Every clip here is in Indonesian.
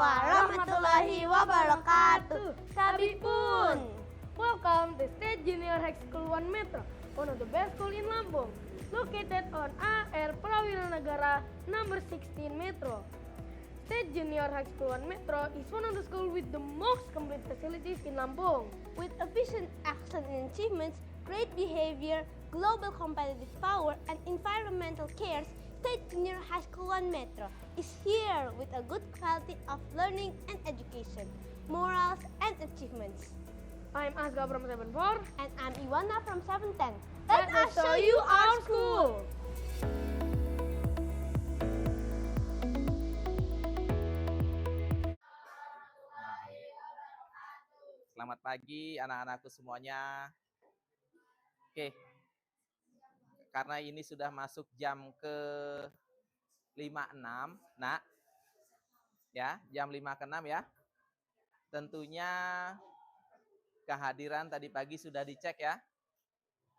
warahmatullahi wabarakatuh. Sabipun. Welcome to State Junior High School 1 Metro, one of the best school in Lampung, located on AR Prawira Negara number 16 Metro. State Junior High School 1 Metro is one of the schools with the most complete facilities in Lampung. With efficient excellent achievements, great behavior, global competitive power, and environmental cares, State Junior High School 1 Metro is here with a good quality of learning and education, morals, and achievements. I'm Asga from 7-4. And I'm Iwana from 710. Let us show you our school. Selamat pagi anak-anakku semuanya. Oke, karena ini sudah masuk jam ke 5.06, nak. Ya, jam 5 ke 6 ya. Tentunya kehadiran tadi pagi sudah dicek ya.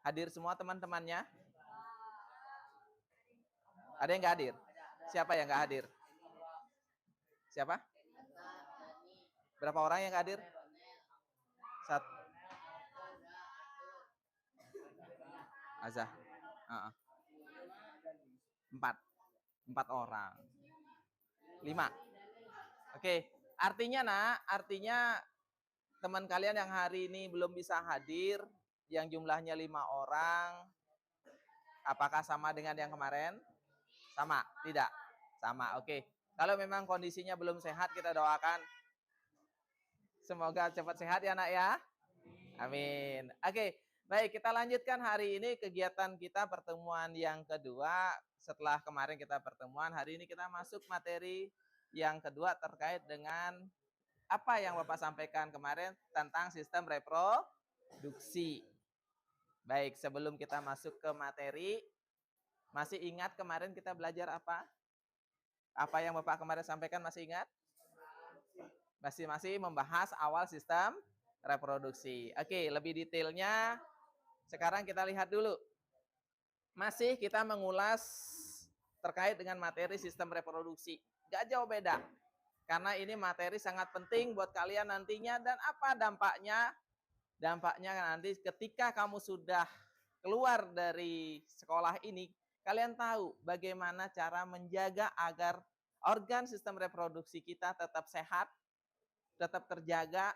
Hadir semua teman-temannya? Ada yang nggak hadir? Siapa yang nggak hadir? Siapa? Berapa orang yang nggak hadir? Satu. Azah. Empat orang. 5. Oke, artinya teman kalian yang hari ini belum bisa hadir, yang jumlahnya 5 orang, apakah sama dengan yang kemarin? Sama? Tidak? Sama, oke. Kalau memang kondisinya belum sehat, kita doakan semoga cepat sehat ya nak ya. Amin. Oke, baik, kita lanjutkan hari ini kegiatan kita pertemuan yang kedua. Setelah kemarin kita pertemuan, hari ini kita masuk materi yang kedua terkait dengan apa yang Bapak sampaikan kemarin tentang sistem reproduksi. Baik, sebelum kita masuk ke materi, masih ingat kemarin kita belajar apa? Apa yang Bapak kemarin sampaikan masih ingat? Masih membahas awal sistem reproduksi. Oke, lebih detailnya sekarang kita lihat dulu. Masih kita mengulas terkait dengan materi sistem reproduksi. Gak jauh beda. Karena ini materi sangat penting buat kalian nantinya dan apa dampaknya? Dampaknya nanti ketika kamu sudah keluar dari sekolah ini, kalian tahu bagaimana cara menjaga agar organ sistem reproduksi kita tetap sehat, tetap terjaga,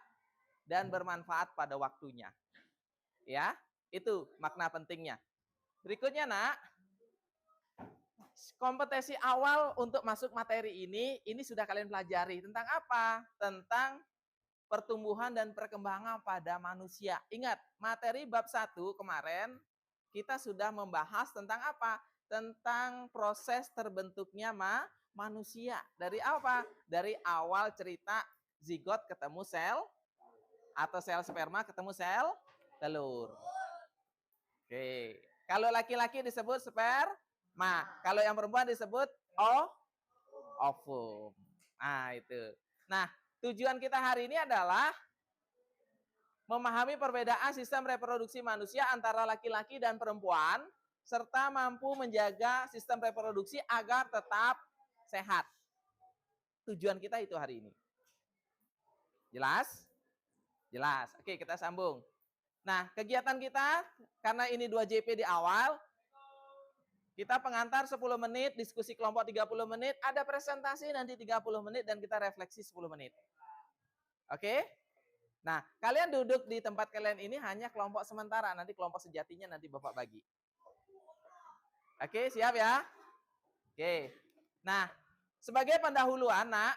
dan bermanfaat pada waktunya. Ya, itu makna pentingnya. Berikutnya nak, kompetensi awal untuk masuk materi ini sudah kalian pelajari. Tentang apa? Tentang pertumbuhan dan perkembangan pada manusia. Ingat, materi bab 1 kemarin kita sudah membahas tentang apa? Tentang proses terbentuknya manusia. Dari apa? Dari awal cerita zigot ketemu sel, atau sel sperma ketemu sel telur. Oke. Kalau laki-laki disebut sperma, kalau yang perempuan disebut ovum. Nah, itu. Nah, tujuan kita hari ini adalah memahami perbedaan sistem reproduksi manusia antara laki-laki dan perempuan, serta mampu menjaga sistem reproduksi agar tetap sehat. Tujuan kita itu hari ini. Jelas? Jelas. Oke, kita sambung. Nah, kegiatan kita, karena ini 2 JP di awal, kita pengantar 10 menit, diskusi kelompok 30 menit, ada presentasi nanti 30 menit, dan kita refleksi 10 menit. Oke? Nah, kalian duduk di tempat kalian ini hanya kelompok sementara, nanti kelompok sejatinya nanti Bapak bagi. Oke, siap ya? Oke. Nah, sebagai pendahuluan, nak,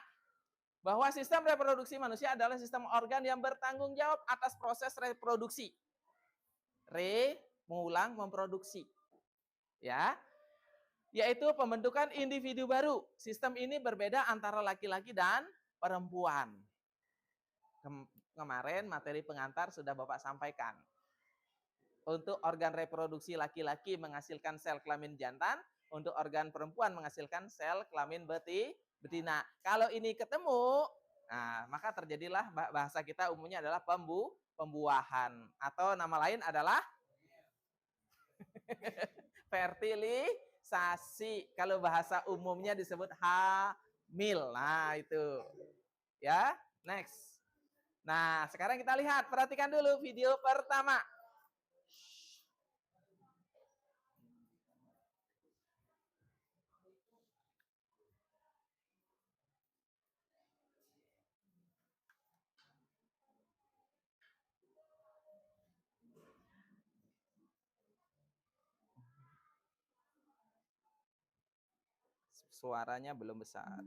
bahwa sistem reproduksi manusia adalah sistem organ yang bertanggung jawab atas proses reproduksi. Mengulang, memproduksi. Ya. Yaitu pembentukan individu baru. Sistem ini berbeda antara laki-laki dan perempuan. Kemarin materi pengantar sudah Bapak sampaikan. Untuk organ reproduksi laki-laki menghasilkan sel kelamin jantan, untuk organ perempuan menghasilkan sel kelamin betina. Kalau ini ketemu, nah maka terjadilah bahasa kita umumnya adalah pembuahan, atau nama lain adalah fertilisasi. Kalau bahasa umumnya disebut hamil. Nah, itu. Ya, next. Nah, sekarang kita lihat, perhatikan dulu video pertama. Suaranya belum besar.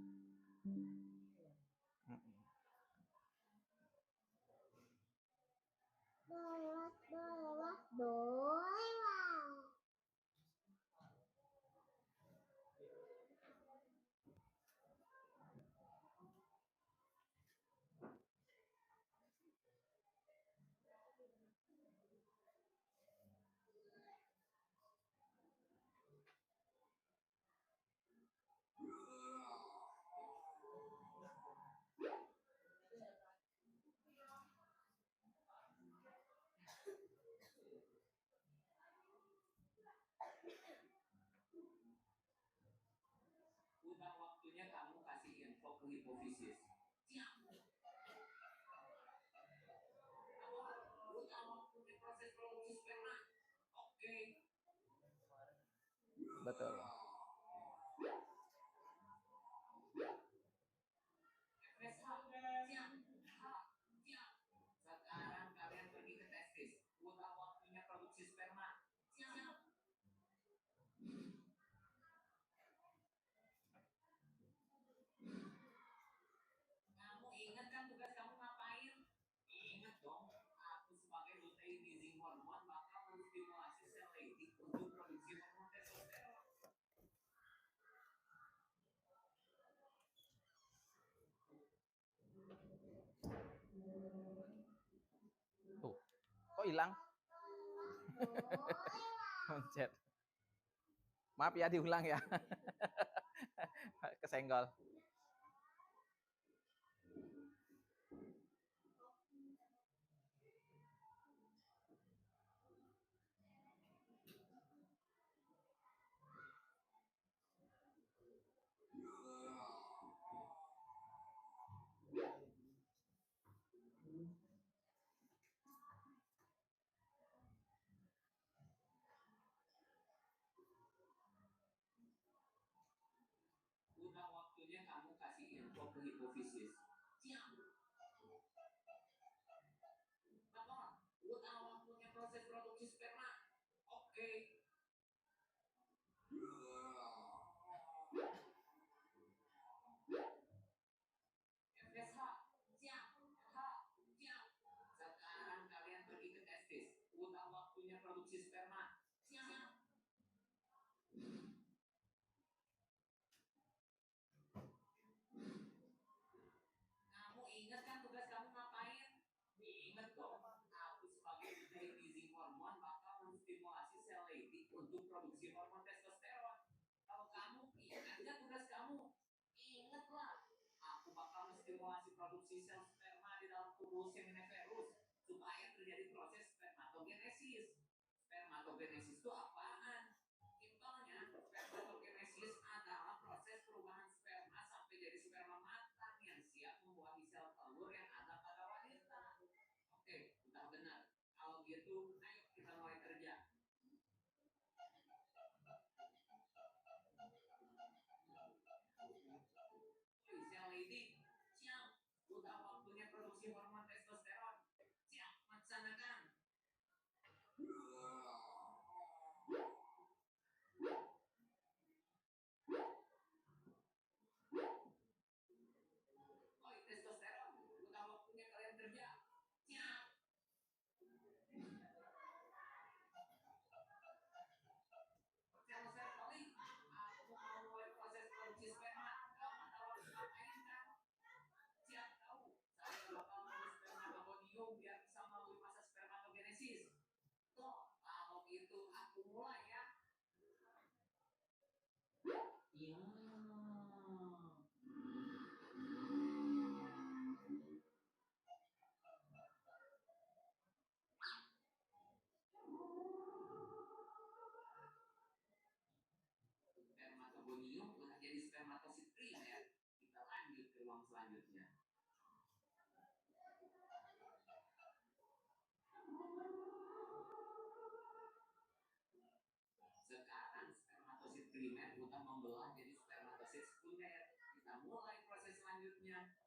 Udah waktunya kamu kasih info ke hipofisis. Udah waktunya proses produksi sperma. Oke. Betul. Sekarang kalian pergi ke testis. Udah waktunya produksi sperma. Siap. Kamu ingat kan tugas kamu ngapain? Ingat dong. Aku sebagai luteinizing hormon bakal menstimulasi sel Leydig untuk produksi hormon testosteron. Tuh, kok hilang? Mencet. Maaf ya, diulang ya. Kesenggol. Udah waktunya kamu kasih info ke hipofisis. Siap. Bapak, udah waktunya proses produksi sperma. Oke. FSH, siap. H, siap. Sekarang kalian pergi ke testis. Udah waktunya produksi sperma. Siap. Kamu ingat kan tugas kamu ngapain? Ingat dong. Aku sebagai luteinizing hormon bakal menstimulasi sel Leydig untuk produksi hormon testosteron. Kalau kamu ingat nggak tugas kamu? Ingatlah. Aku bakal menstimulasi produksi sel sperma di dalam tubuh seminiferus supaya terjadi proses spermatogenesis. Spermatogenesis itu apaan? Simpelnya, spermatogenesis adalah proses perubahan sperma sampai jadi sperma matang yang siap membuahi sel telur yang ada pada wanita. Oke, udah benar. Kalau gitu, ayo kita mulai kerja. Sel Leydig, siap. Udah waktunya produksi hormon testosteron. Siap, laksanakan. Oi, testosteron, udah waktunya kalian kerja. Siap. Sel-sel kali, aku mau mulai proses produksi sperma. Kamu tahu harus ngapain kan? Siap tahu. Saya bakal menulis spermatogonium biar bisa melalui masa spermatogenesis. Toh, kalau gitu aku mulai ya. Ya. Spermatogonium telah jadi spermatosit primer. Kita lanjut ke ruang selanjutnya. Sekarang spermatosit primer udah membelah jadi spermatosit sekunder. Kita mulai proses selanjutnya.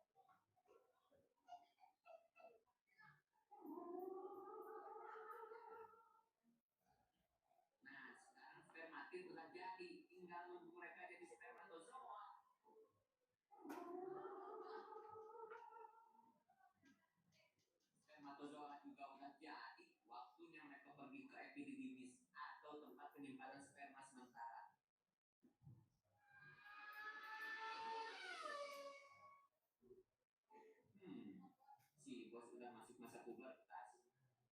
Nah, sekarang spermatid udah jadi, tinggal nunggu mereka jadi spermatozoa. Spermatozoa juga udah jadi, waktunya mereka pergi ke epididymis atau tempat penyimpanan sperma sementara. Si bos sudah masuk masa pubertas.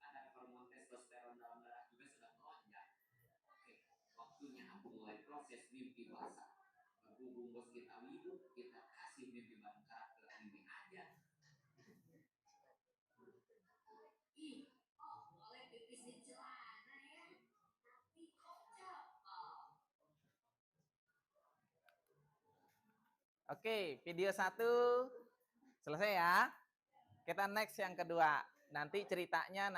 Kadar hormon testosteron dalam darah juga sudah melonjak. Oke, waktunya aku mulai proses mimpi basah. Berhubung bos kita hidup, kita kasih mimpi bareng karakter anime aja. Ih, oh boleh pipis di celana ya. Tapi kok cakep. Oke, video 1 selesai ya. Kita next yang kedua. Nanti ceritanya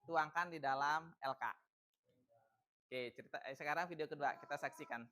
tuangkan di dalam LK. Oke, sekarang video kedua kita saksikan.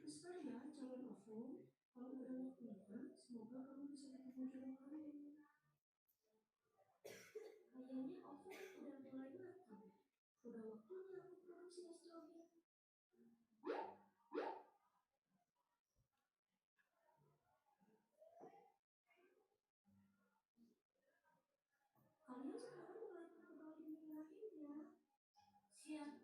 Besar ya calon OVO. Kalau udah waktunya, semoga kamu bisa ketemu jodoh kamu. Kayaknya OVO udah mulai matang. Udah waktunya aku produksi estrogen. Kalian sekarang mulai kenal ini lainnya. Siap.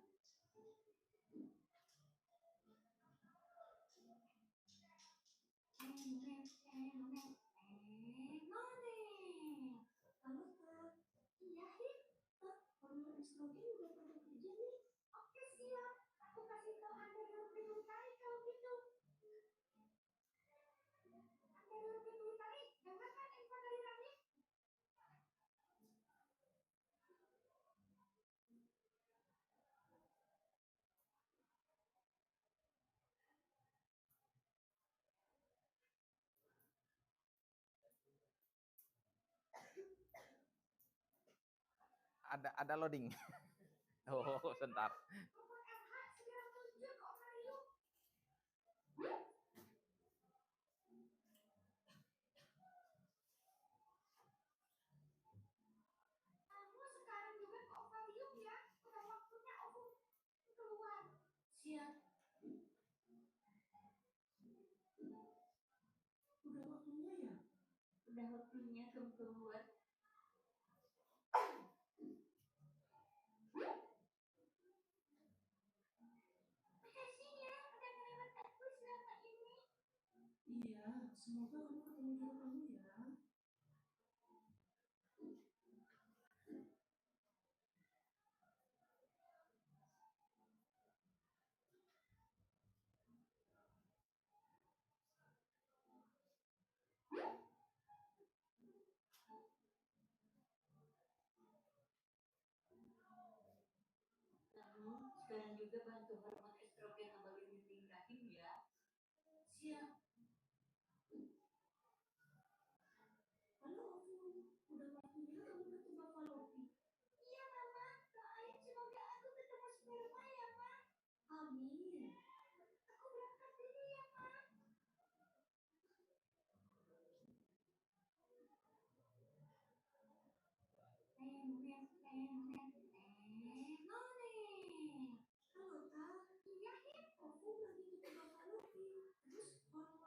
Halo Kak. Iya Hip. Kak, hormon estrogen udah pada kerja nih. Oke siap. Aku kasih tau Anda dulu pituitari kalau gitu. Anda dulu pituitari, dengarkan info dari Rani. Ada loading. Oh, sebentar. Nomor RH 97 Kak Mario. Kamu sekarang juga ke ovarium ya. Udah waktunya ovum keluar. Siap. Udah waktunya ya? Udah waktunya kamu keluar. Makasih ya udah ngelewat aku selama ini. Iya, semoga kamu ketemu jodoh kamu ya. Kamu sekarang juga bantu hormon estrogen abang mimpi rahim ya. Siap. Halo Ovum, udah waktunya kamu ketemu Falopi. Iya Mama, doain semoga aku ketemu sperma ya Ma. Amin. Aku berangkat dulu ya Ma. Noni. Halo Kak. Iya Hip, Ovum lagi ketemu Falopi. Terus hormon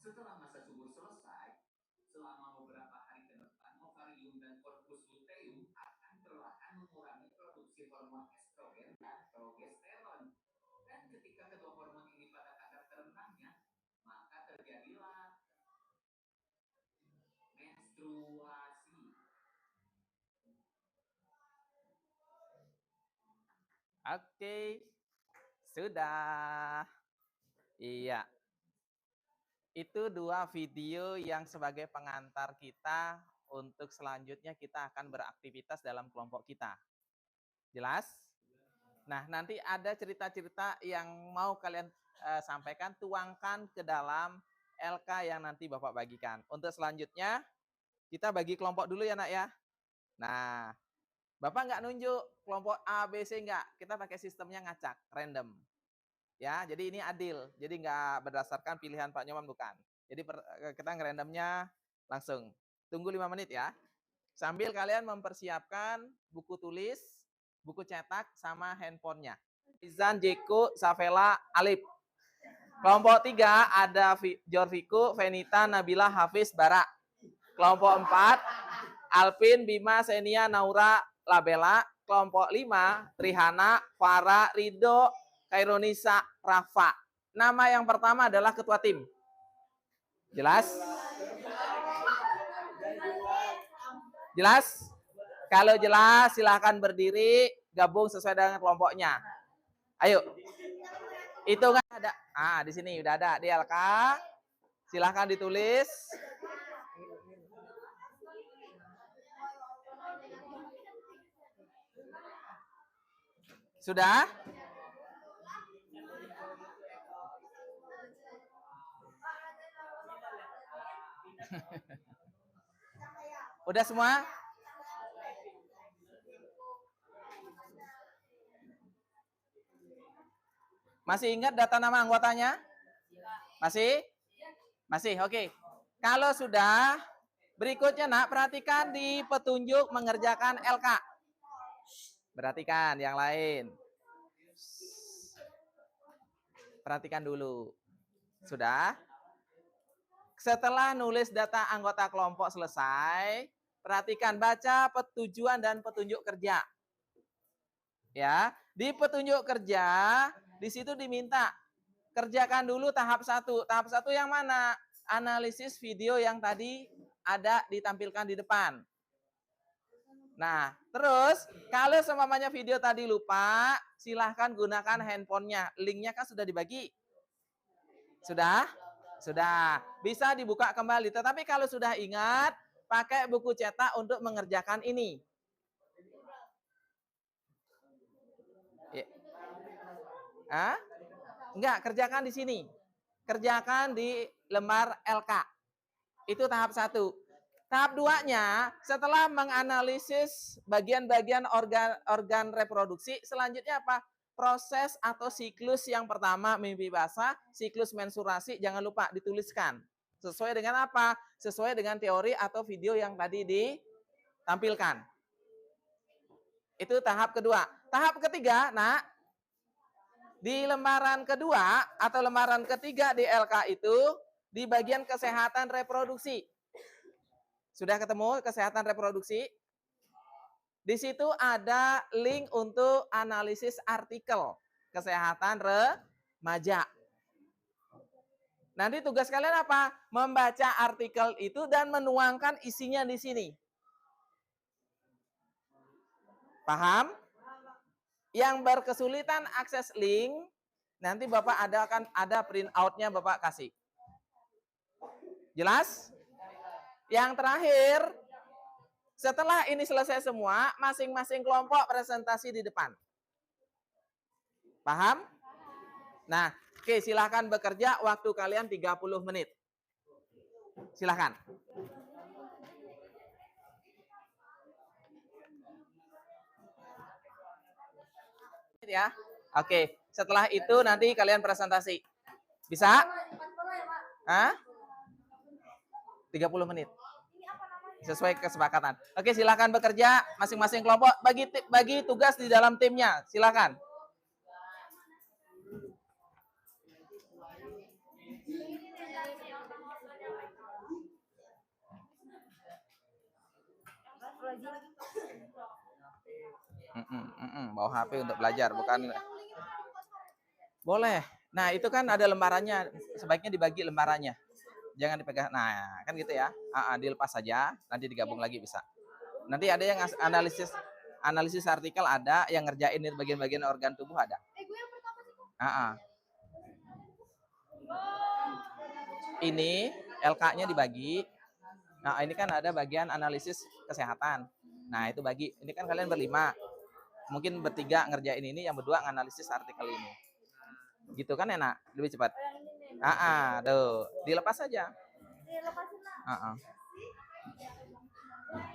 Setelah masa subur selesai, selama beberapa hari ke depan, ovarium dan korpus luteum akan perlahan mengurangi produksi hormon estrogen dan progesteron. Dan ketika kedua hormon ini pada kadar terendahnya, maka terjadilah menstruasi. Oke, sudah. Iya. Itu dua video yang sebagai pengantar kita untuk selanjutnya kita akan beraktivitas dalam kelompok kita. Jelas? Nah, nanti ada cerita-cerita yang mau kalian sampaikan, tuangkan ke dalam LK yang nanti Bapak bagikan. Untuk selanjutnya, kita bagi kelompok dulu ya nak ya. Nah, Bapak nggak nunjuk kelompok A, B, C nggak. Kita pakai sistemnya ngacak, random. Ya, jadi ini adil. Jadi nggak berdasarkan pilihan Pak Nyoman, bukan. Jadi kita ngerandomnya langsung. Tunggu 5 menit ya. Sambil kalian mempersiapkan buku tulis, buku cetak, sama handphonenya. Izan, Jeko, Safela, Alip. Kelompok 3 ada Jorviko, Venita, Nabila, Hafiz, Bara. Kelompok 4, Alvin, Bima, Senia, Naura, Labela. Kelompok 5, Trihana, Farah, Rido, Kaironisa, Rafa. Nama yang pertama adalah ketua tim. Jelas? Jelas? Kalau jelas, silahkan berdiri, gabung sesuai dengan kelompoknya. Ayo. Itu kan ada. Ah, di sini udah ada di LK. Silahkan ditulis. Sudah? Udah semua? Masih ingat data nama anggotanya? Masih? Masih, oke. Kalau sudah, berikutnya nak, perhatikan di petunjuk mengerjakan LK. Perhatikan yang lain. Perhatikan dulu. Sudah? Setelah nulis data anggota kelompok selesai, perhatikan baca tujuan dan petunjuk kerja. Ya, di petunjuk kerja di situ diminta kerjakan dulu tahap 1. Tahap 1 yang mana? Analisis video yang tadi ada ditampilkan di depan. Nah, terus kalau semuanya video tadi lupa, silahkan gunakan handphonenya. Linknya kan sudah dibagi. Sudah? Sudah. Bisa dibuka kembali. Tetapi kalau sudah ingat, pakai buku cetak untuk mengerjakan ini. Hah? Enggak, kerjakan di sini. Kerjakan di lembar LK. Itu tahap 1. Tahap 2-nya, setelah menganalisis bagian-bagian organ reproduksi, selanjutnya apa? Proses atau siklus yang pertama mimpi basah, siklus menstruasi, jangan lupa dituliskan. Sesuai dengan apa? Sesuai dengan teori atau video yang tadi ditampilkan. Itu tahap kedua. Tahap ketiga, nak, di lembaran kedua atau lembaran ketiga di LK itu, di bagian kesehatan reproduksi. Sudah ketemu kesehatan reproduksi? Di situ ada link untuk analisis artikel kesehatan remaja. Nanti tugas kalian apa? Membaca artikel itu dan menuangkan isinya di sini. Paham? Yang berkesulitan akses link, nanti Bapak akan ada print out-nya Bapak kasih. Jelas? Yang terakhir, setelah ini selesai semua, masing-masing kelompok presentasi di depan. Paham? Nah, oke, silahkan bekerja, waktu kalian 30 menit. Silahkan. Ya, oke. Setelah itu nanti kalian presentasi. Bisa? Hah? 30 menit. Sesuai kesepakatan. Oke, silakan bekerja masing-masing kelompok, bagi tugas di dalam timnya. Silakan. Bawa HP untuk belajar, bukan. Boleh. Nah, itu kan ada lembarannya. Sebaiknya dibagi lembarannya. Jangan dipegang. Nah, kan gitu ya. Dilepas saja, nanti digabung lagi bisa. Nanti ada yang analisis artikel ada, yang ngerjain bagian-bagian organ tubuh ada. Ini LK-nya dibagi. Nah, ini kan ada bagian analisis kesehatan. Nah, itu bagi. Ini kan kalian berlima. Mungkin bertiga ngerjain ini, yang berdua nganalisis artikel ini. Gitu kan enak, lebih cepat. Tuh, dilepas saja.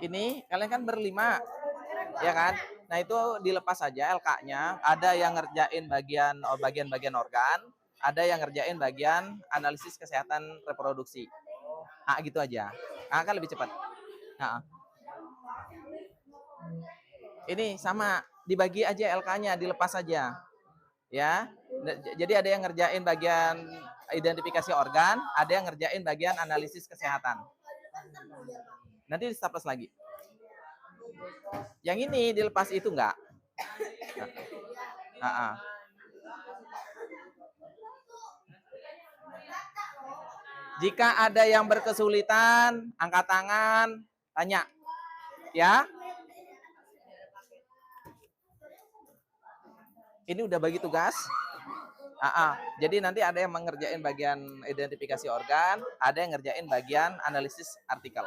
Ini kalian kan berlima, ya kan? Nah, itu dilepas saja LK-nya. Ada yang ngerjain bagian organ, ada yang ngerjain bagian analisis kesehatan reproduksi. Gitu aja. Kan lebih cepat. Ini sama, dibagi aja LK-nya, dilepas saja. Ya. Jadi ada yang ngerjain bagian identifikasi organ, ada yang ngerjain bagian analisis kesehatan. Nanti di staples lagi. Yang ini dilepas itu enggak. Jika ada yang berkesulitan, angkat tangan, tanya. Ya. Ini udah bagi tugas. Jadi nanti ada yang mengerjain bagian identifikasi organ, ada yang ngerjain bagian analisis artikel.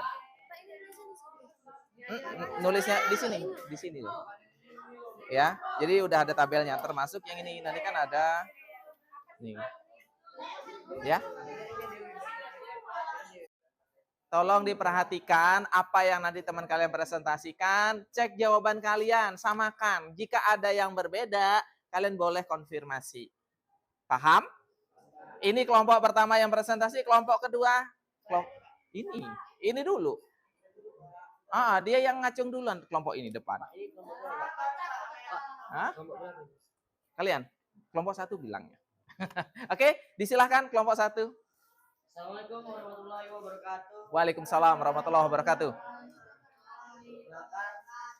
Nulisnya di sini loh. Ya, jadi udah ada tabelnya, termasuk yang ini. Nanti kan ada nih. Ya. Tolong diperhatikan apa yang nanti teman kalian presentasikan, cek jawaban kalian, samakan. Jika ada yang berbeda, kalian boleh konfirmasi. Paham? Ini kelompok pertama yang presentasi, kelompok kedua, ini dulu. Dia yang ngacung duluan, kelompok ini depan. Kalian? Kelompok 1 bilangnya. Oke, disilahkan kelompok 1. Assalamualaikum warahmatullahi wabarakatuh. Waalaikumsalam warahmatullahi wabarakatuh.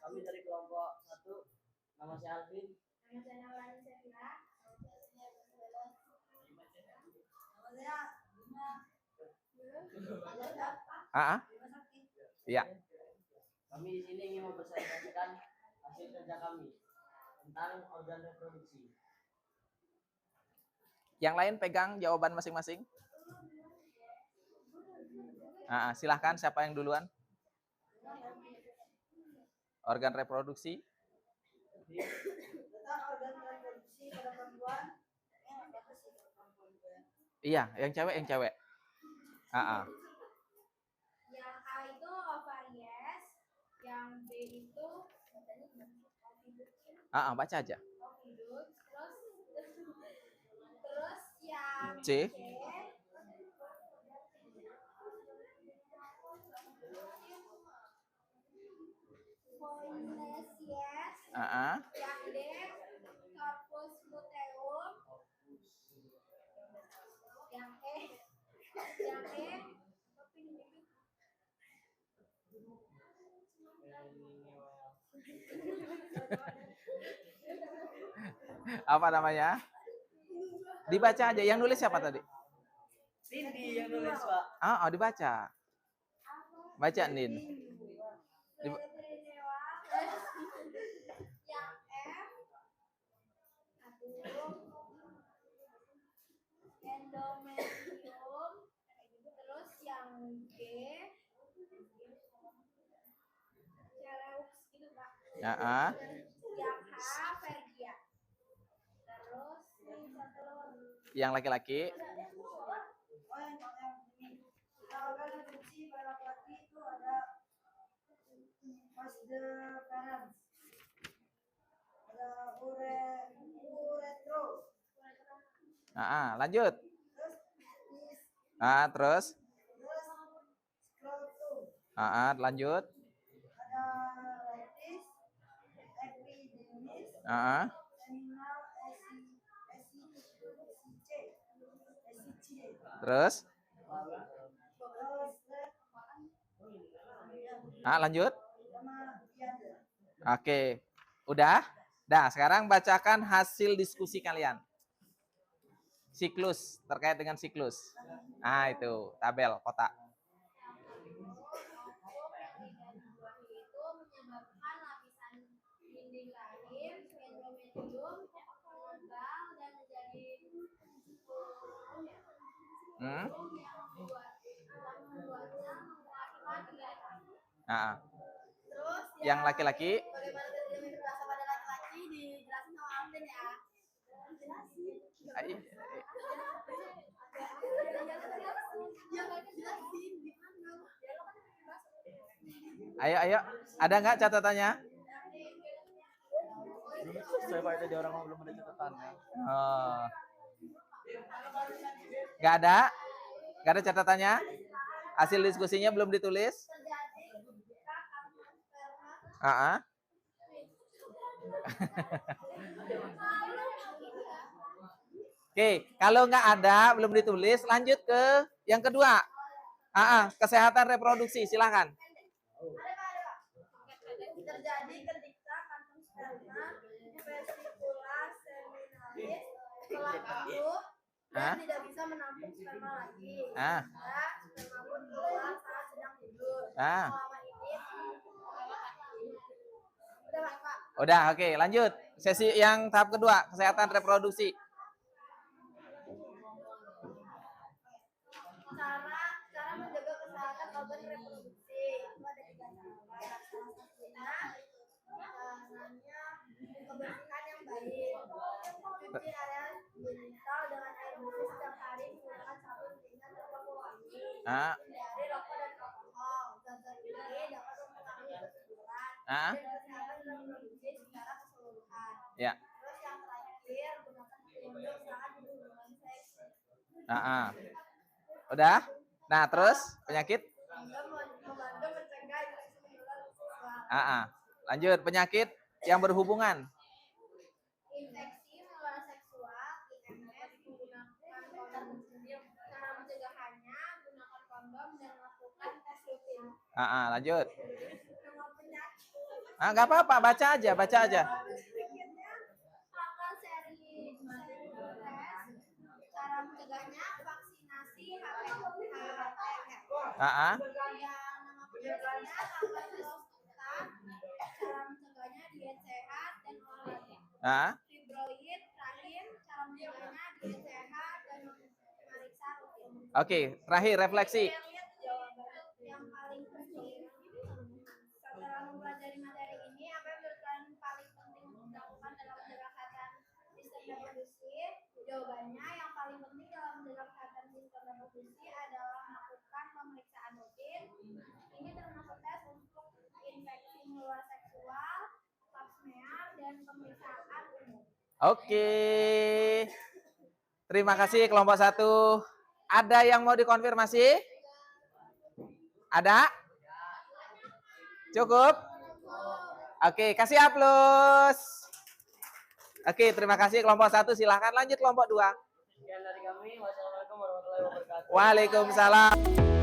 Kami dari kelompok 1. Nama saya Alvin. Nama saya Nalani Sefira. Iya. Kami di sini ingin mempresentasikan hasil kerja kami tentang organ reproduksi. Yang lain pegang jawaban masing-masing. Silahkan, siapa yang duluan? Organ reproduksi. Iya, yang cewek. Yang A itu ovaries, yang B itu baca aja. ovidus, terus yang C. Poinesies, yang D corpus luteum, yang E apa namanya? Dibaca aja. Yang nulis siapa tadi? Cindy yang nulis, Pak. Dibaca. Baca, Nin. yang F endometrium, terus yang G Cereux gitu, Pak. Yang H Vergia. Terus Yang laki-laki. Organ reproduksi pada laki itu ada vas deferens, ada uretro. Lanjut. Terus. Lanjut. Ada rectus, epididymis, seminal, Terus. Lanjut. Oke, udah? Nah, sekarang bacakan hasil diskusi kalian. Siklus, terkait dengan siklus. Nah, itu, tabel, kotak. Itu menyebabkan lapisan dinding rahim endometrium mengembang dan menjadi Hmm? yang membuatnya mengeluarkan gatal. Nah, Terus yang laki-laki? bagaimana terjadi berasa pada laki-laki dijelasin sama Alvin ya. Ai- Ayo, ada nggak catatannya? Saya Pak, tadi orang belum ada catatannya. Oh. Nggak ada? Nggak ada catatannya? Hasil diskusinya belum ditulis? Oke, kalau nggak ada, belum ditulis, lanjut ke yang kedua. Kesehatan reproduksi, silakan. Terjadi ketika kantung sperma vesicula seminalis telah penuh dan tidak bisa menampung sperma lagi. Sehingga sperma pun keluar saat sedang tidur. Selama ini udah Pak. Udah, oke, lanjut. Sesi yang tahap kedua, kesehatan reproduksi. Cara menjaga kesehatan organ reproduksi itu ada 3 cara. Salah satunya caranya kebersihan yang baik. Cuci area genital dengan air bersih setiap hari menggunakan sabun ringan tanpa pewangi. Hindari rokok dan alkohol. Zat-zat ini dapat mempengaruhi kesuburan dan kesehatan reproduksi secara keseluruhan. Terus yang terakhir, gunakan kondom saat berhubungan seks. Udah? Nah, terus penyakit? Membantu mencegah infeksi menular seksual. Lanjut, penyakit yang berhubungan. Infeksi menular seksual IMS menggunakan kondom. Cara mencegahannya gunakan kondom dan lakukan tes rutin. Lanjut. Nggak apa-apa, baca aja. Akan seri tes. Cara mencegahnya vaksinasi HPV. Ah, ah. Yang nama penyakitnya tanpa prostat. Cara mencegahnya diet sehat dan olahraga. Fibroid rahim. Cara mencegahnya diet sehat dan memeriksa rutin. Oke, terakhir refleksi. Yang paling penting setelah mempelajari materi ini, apa yang menurut kalian paling penting untuk dilakukan dalam menjaga kesehatan sistem reproduksi? Jawabannya yang paling penting dalam menjaga kesehatan sistem reproduksi adalah melakukan pemeriksaan rutin. Ini termasuk tes untuk infeksi menular seksual, pap smear, dan pemeriksaan umum. Oke. Terima kasih kelompok 1. Ada yang mau dikonfirmasi? Ada? Cukup? Oke, kasih aplaus. Oke, terima kasih kelompok 1. Silahkan lanjut kelompok 2. Sekian dari kami. Wassalamualaikum warahmatullahi wabarakatuh. Waalaikumsalam.